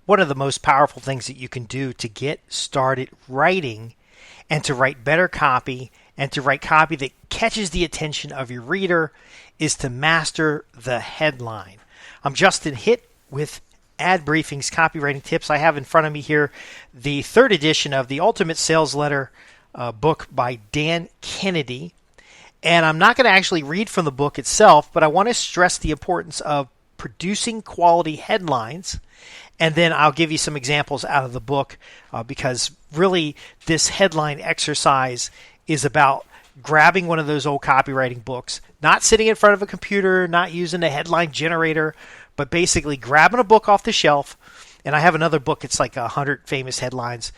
One of the most powerful things that you can do to get started writing and to write better copy and to write copy that catches the attention of your reader is to master the headline. I'm Justin Hitt with Ad Briefing's Copywriting Tips. I have in front of me here the third edition of the Ultimate Sales Letter book by Dan Kennedy. And I'm not going to actually read from the book itself, but I want to stress the importance of producing quality headlines. And then I'll give you some examples out of the book because really this headline exercise is about grabbing one of those old copywriting books, not sitting in front of a computer, not using a headline generator, but basically grabbing a book off the shelf. And I have another book, it's like 100 famous headlines.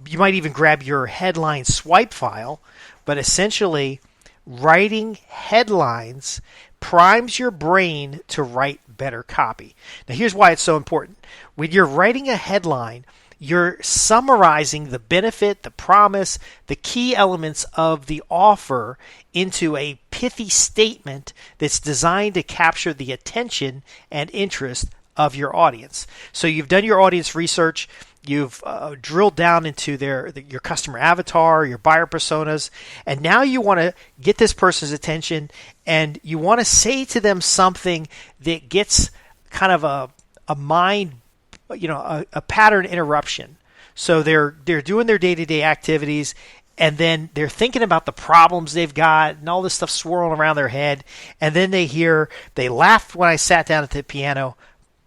You might even grab your headline swipe file, but essentially writing headlines primes your brain to write better copy. Now here's why it's so important. When you're writing a headline, you're summarizing the benefit, the promise, the key elements of the offer into a pithy statement that's designed to capture the attention and interest of your audience. So you've done your audience research, you've drilled down into your customer avatar, your buyer personas, and now you want to get this person's attention and you want to say to them something that gets kind of a mind, a pattern interruption. So they're doing their day-to-day activities and then they're thinking about the problems they've got and all this stuff swirling around their head, and then they laughed when I sat down at the piano,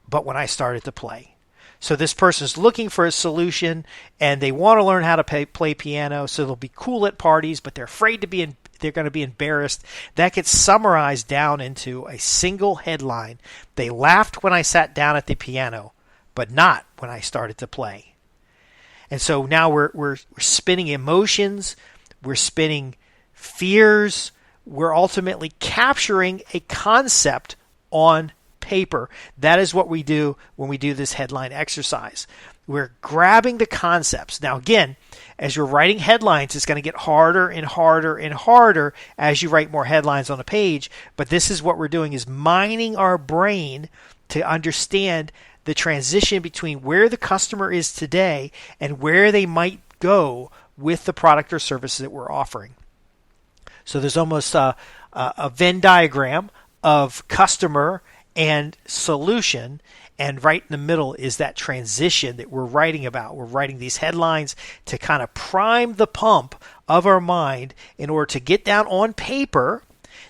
but when I started to play. So this person's looking for a solution and they want to learn how to play piano, so they'll be cool at parties, but they're afraid they're going to be embarrassed. That gets summarized down into a single headline. They laughed when I sat down at the piano, but not when I started to play. And so now we're spinning emotions, we're spinning fears, we're ultimately capturing a concept on paper. That is what we do when we do this headline exercise. We're grabbing the concepts. Now again, as you're writing headlines, it's going to get harder and harder and harder as you write more headlines on a page. But this is what we're doing, is mining our brain to understand the transition between where the customer is today and where they might go with the product or service that we're offering. So there's almost a Venn diagram of customer and solution, and right in the middle is that transition that we're writing about. We're writing these headlines to kind of prime the pump of our mind in order to get down on paper.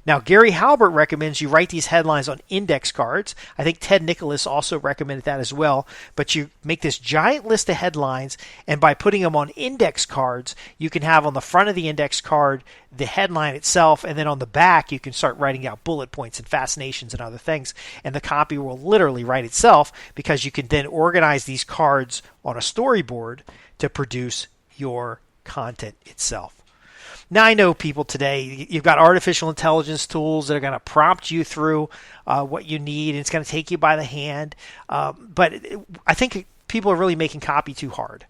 Now, Gary Halbert recommends you write these headlines on index cards. I think Ted Nicholas also recommended that as well. But you make this giant list of headlines, and by putting them on index cards, you can have on the front of the index card the headline itself, and then on the back you can start writing out bullet points and fascinations and other things. And the copy will literally write itself because you can then organize these cards on a storyboard to produce your content itself. Now, I know people today, you've got artificial intelligence tools that are going to prompt you through what you need, and it's going to take you by the hand. But I think people are really making copy too hard.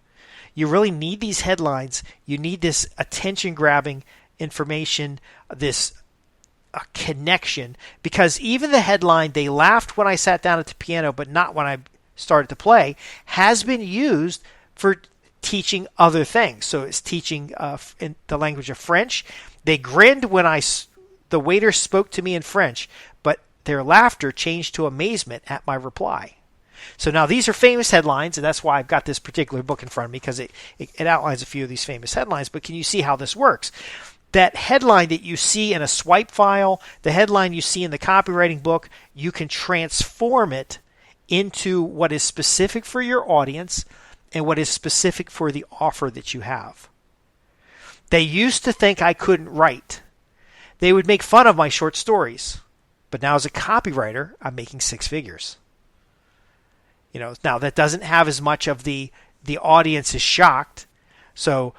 You really need these headlines. You need this attention-grabbing information, this connection, because even the headline, "They laughed when I sat down at the piano, but not when I started to play," has been used for teaching other things. So it's teaching in the language of French. They grinned when the waiter spoke to me in French, but their laughter changed to amazement at my reply. So now these are famous headlines, and that's why I've got this particular book in front of me, because it outlines a few of these famous headlines. But can you see how this works? That headline that you see in a swipe file, the headline you see in the copywriting book, you can transform it into what is specific for your audience and what is specific for the offer that you have. They used to think I couldn't write. They would make fun of my short stories. But now as a copywriter, I'm making six figures. Now that doesn't have as much of the audience is shocked. So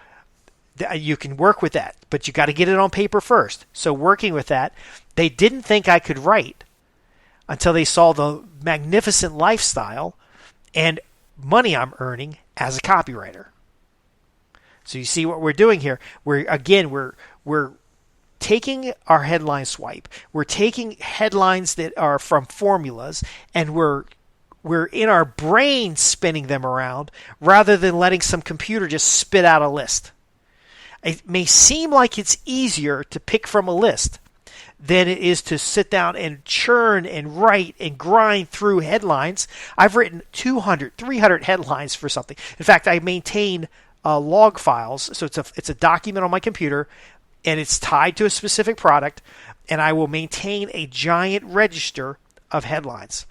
you can work with that, but you got to get it on paper first. So working with that, they didn't think I could write until they saw the magnificent lifestyle and money I'm earning as a copywriter. So you see what we're doing here. We're taking our headline swipe. We're taking headlines that are from formulas, and we're we're in our brain spinning them around rather than letting some computer just spit out a list. It may seem like it's easier to pick from a list than it is to sit down and churn and write and grind through headlines. I've written 200, 300 headlines for something. In fact, I maintain log files. So it's a document on my computer, and it's tied to a specific product, and I will maintain a giant register of headlines.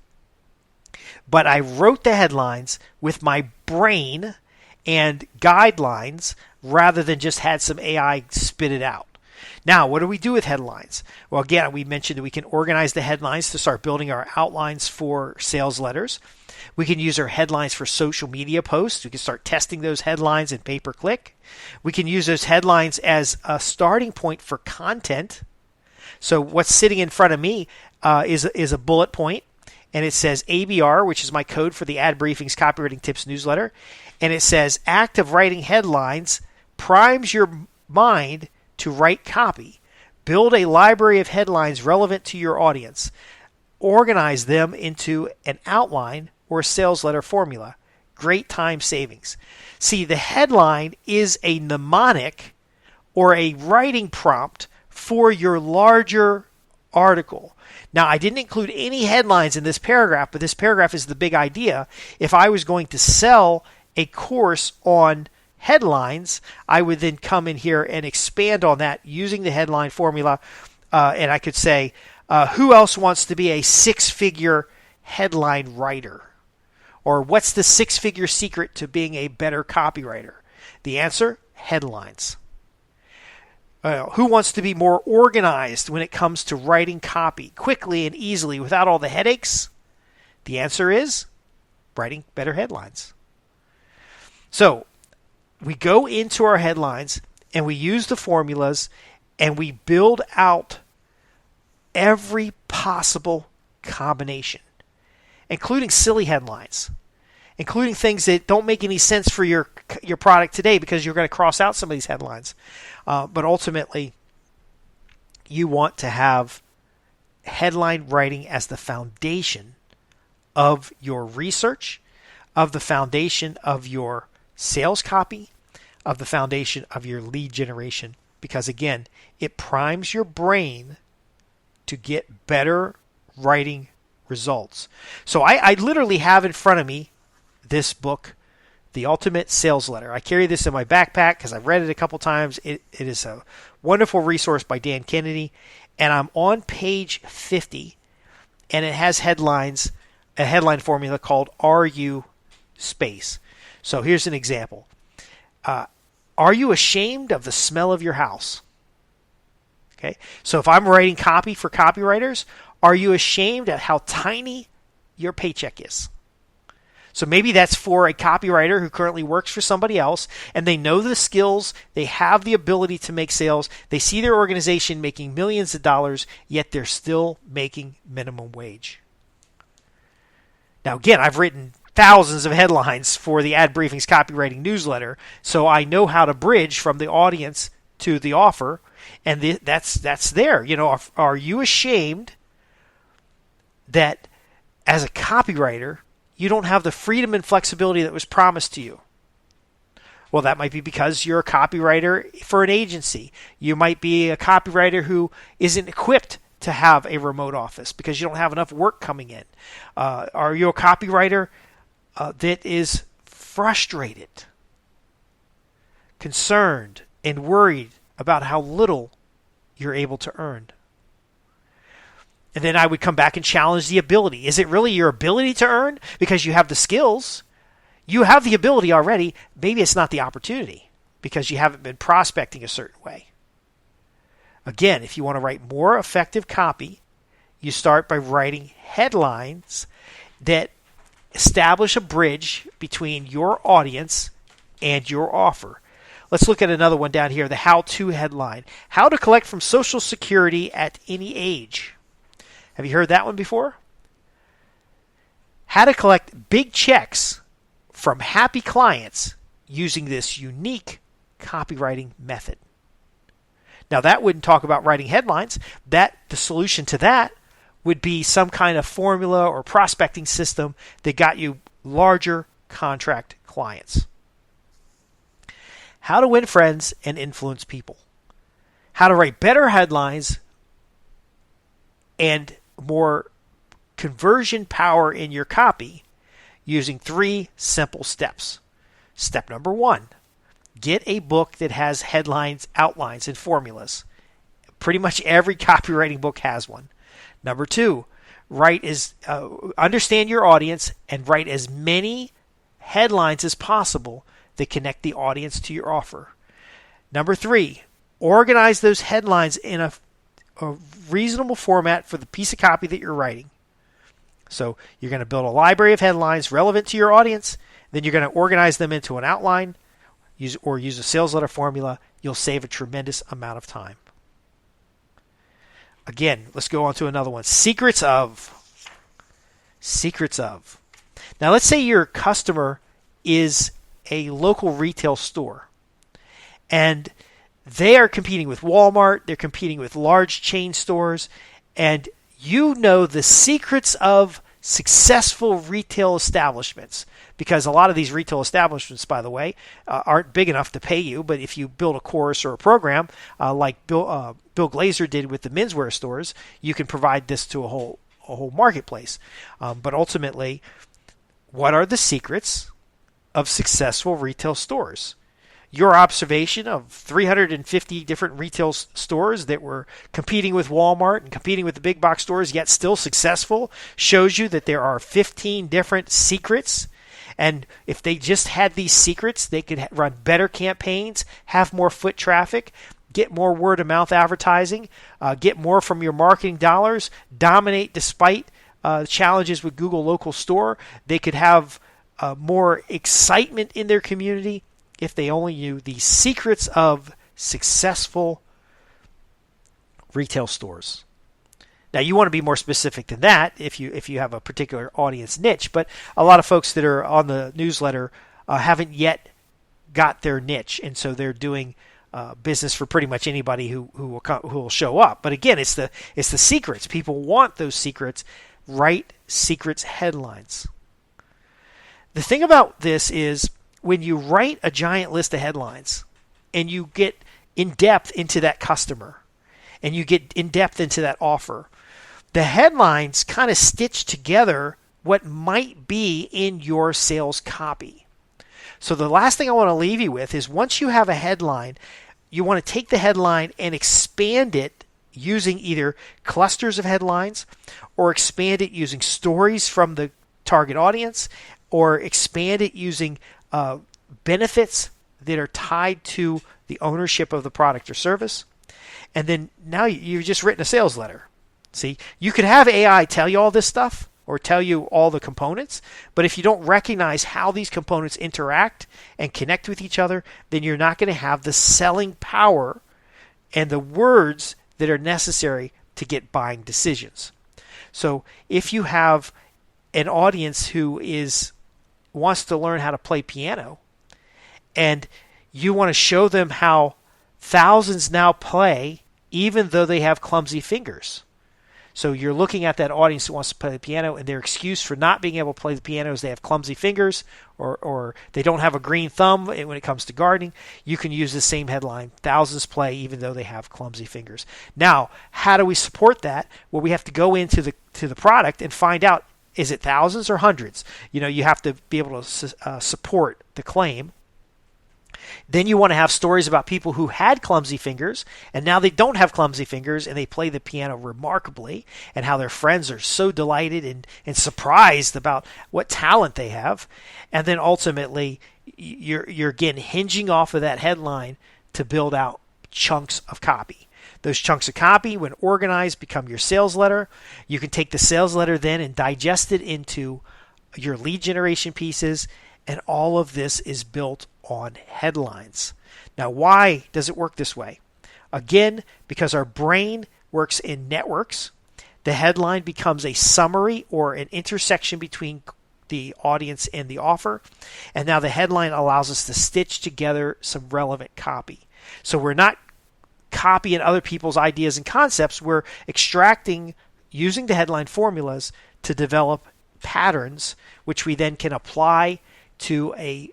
But I wrote the headlines with my brain and guidelines rather than just had some AI spit it out. Now, what do we do with headlines? Well, again, we mentioned that we can organize the headlines to start building our outlines for sales letters. We can use our headlines for social media posts. We can start testing those headlines in pay-per-click. We can use those headlines as a starting point for content. So what's sitting in front of me is a bullet point, and it says ABR, which is my code for the Ad Briefings Copywriting Tips newsletter. And it says active writing headlines primes your mind to write copy. Build a library of headlines relevant to your audience. Organize them into an outline or a sales letter formula. Great time savings. See, the headline is a mnemonic or a writing prompt for your larger article. Now, I didn't include any headlines in this paragraph, but this paragraph is the big idea. If I was going to sell a course on headlines, I would then come in here and expand on that using the headline formula. And I could say, who else wants to be a six-figure headline writer? Or what's the six-figure secret to being a better copywriter? The answer, headlines. Who wants to be more organized when it comes to writing copy quickly and easily without all the headaches? The answer is writing better headlines. So we go into our headlines and we use the formulas and we build out every possible combination, including silly headlines, including things that don't make any sense for your product today because you're going to cross out some of these headlines. But ultimately, you want to have headline writing as the foundation of your research, of the foundation of your sales copy, of the foundation of your lead generation. Because again, it primes your brain to get better writing results. So I literally have in front of me this book, The Ultimate Sales Letter. I carry this in my backpack because I've read it a couple times. It is a wonderful resource by Dan Kennedy. And I'm on page 50, and it has headlines, a headline formula called Are You Space. So here's an example. Are you ashamed of the smell of your house? Okay. So if I'm writing copy for copywriters, are you ashamed at how tiny your paycheck is? So maybe that's for a copywriter who currently works for somebody else, and they know the skills, they have the ability to make sales, they see their organization making millions of dollars, yet they're still making minimum wage. Now again, I've written thousands of headlines for the Ad Briefings Copywriting newsletter, so I know how to bridge from the audience to the offer, and that's there. You know, are you ashamed that as a copywriter you don't have the freedom and flexibility that was promised to you? Well, that might be because you're a copywriter for an agency. You might be a copywriter who isn't equipped to have a remote office because you don't have enough work coming in. Are you a copywriter that is frustrated, concerned, and worried about how little you're able to earn? And then I would come back and challenge the ability. Is it really your ability to earn? Because you have the skills. You have the ability already. Maybe it's not the opportunity because you haven't been prospecting a certain way. Again, if you want to write more effective copy, you start by writing headlines that establish a bridge between your audience and your offer. Let's look at another one down here, the how-to headline. How to collect from Social Security at any age. Have you heard that one before? How to collect big checks from happy clients using this unique copywriting method. Now that wouldn't talk about writing headlines. The solution to that would be some kind of formula or prospecting system that got you larger contract clients. How to win friends and influence people. How to write better headlines and more conversion power in your copy using 3 simple steps. Step number 1, get a book that has headlines, outlines, and formulas. Pretty much every copywriting book has one. Number 2, understand your audience and write as many headlines as possible that connect the audience to your offer. Number 3, organize those headlines in a reasonable format for the piece of copy that you're writing. So you're going to build a library of headlines relevant to your audience. Then you're going to organize them into an outline, use a sales letter formula. You'll save a tremendous amount of time. Again, let's go on to another one. Secrets of. Now, let's say your customer is a local retail store, and they are competing with Walmart. They're competing with large chain stores, and you know the secrets of successful retail establishments, because a lot of these retail establishments, by the way, aren't big enough to pay you. But if you build a course or a program like Bill Glazer did with the menswear stores, you can provide this to a whole marketplace. But ultimately, what are the secrets of successful retail stores? Your observation of 350 different retail stores that were competing with Walmart and competing with the big box stores, yet still successful, shows you that there are 15 different secrets. And if they just had these secrets, they could run better campaigns, have more foot traffic, get more word of mouth advertising, get more from your marketing dollars, dominate despite challenges with Google Local Store. They could have more excitement in their community if they only knew the secrets of successful retail stores. Now, you want to be more specific than that if you have a particular audience niche, but a lot of folks that are on the newsletter haven't yet got their niche, and so they're doing business for pretty much anybody who will show up. But again, it's the secrets. People want those secrets. Write secrets headlines. The thing about this is, when you write a giant list of headlines and you get in depth into that customer and you get in depth into that offer, the headlines kind of stitch together what might be in your sales copy. So the last thing I want to leave you with is, once you have a headline, you want to take the headline and expand it using either clusters of headlines or expand it using stories from the target audience, or expand it using benefits that are tied to the ownership of the product or service. And then now you've just written a sales letter. See, you could have AI tell you all this stuff or tell you all the components, but if you don't recognize how these components interact and connect with each other, then you're not going to have the selling power and the words that are necessary to get buying decisions. So if you have an audience who wants to learn how to play piano, and you want to show them how thousands now play even though they have clumsy fingers. So you're looking at that audience who wants to play the piano, and their excuse for not being able to play the piano is they have clumsy fingers, or they don't have a green thumb when it comes to gardening. You can use the same headline: thousands play even though they have clumsy fingers. Now, how do we support that? Well, we have to go into the product and find out, is it thousands or hundreds? You have to be able to support the claim. Then you want to have stories about people who had clumsy fingers and now they don't have clumsy fingers and they play the piano remarkably, and how their friends are so delighted and surprised about what talent they have. And then ultimately, you're again hinging off of that headline to build out chunks of copy. Those chunks of copy, when organized, become your sales letter. You can take the sales letter then and digest it into your lead generation pieces, and all of this is built on headlines. Now, why does it work this way? Again, because our brain works in networks. The headline becomes a summary or an intersection between the audience and the offer, and now the headline allows us to stitch together some relevant copy. So we're not copying other people's ideas and concepts. We're extracting using the headline formulas to develop patterns, which we then can apply to a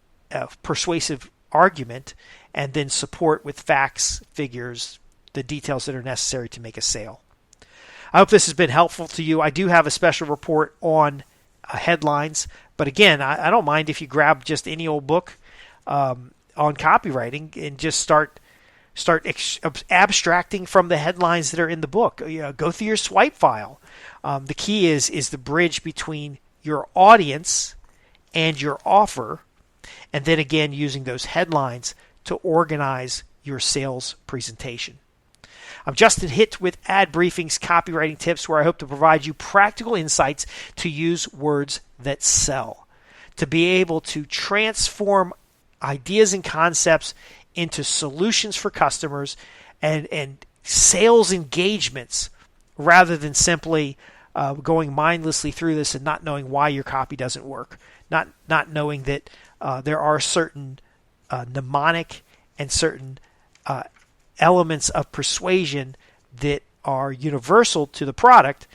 persuasive argument and then support with facts, figures, the details that are necessary to make a sale. I hope this has been helpful to you. I do have a special report on headlines, but again, I don't mind if you grab just any old book on copywriting and just start abstracting from the headlines that are in the book. Go through your swipe file. The key is the bridge between your audience and your offer, and then again using those headlines to organize your sales presentation. I'm Justin Hitt with Ad Briefing's Copywriting Tips, where I hope to provide you practical insights to use words that sell, to be able to transform ideas and concepts into solutions for customers and sales engagements, rather than simply going mindlessly through this and not knowing why your copy doesn't work, not knowing that there are certain mnemonic and certain elements of persuasion that are universal to the product,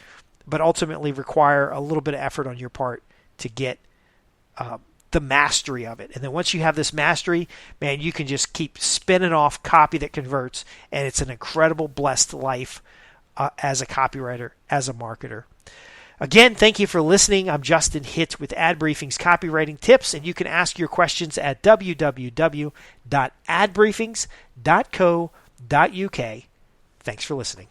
but ultimately require a little bit of effort on your part to get the mastery of it. And then once you have this mastery, man, you can just keep spinning off copy that converts, and it's an incredible, blessed life as a copywriter, as a marketer. Again, thank you for listening. I'm Justin Hitt with Ad Briefing's Copywriting Tips, and you can ask your questions at www.adbriefings.co.uk. Thanks for listening.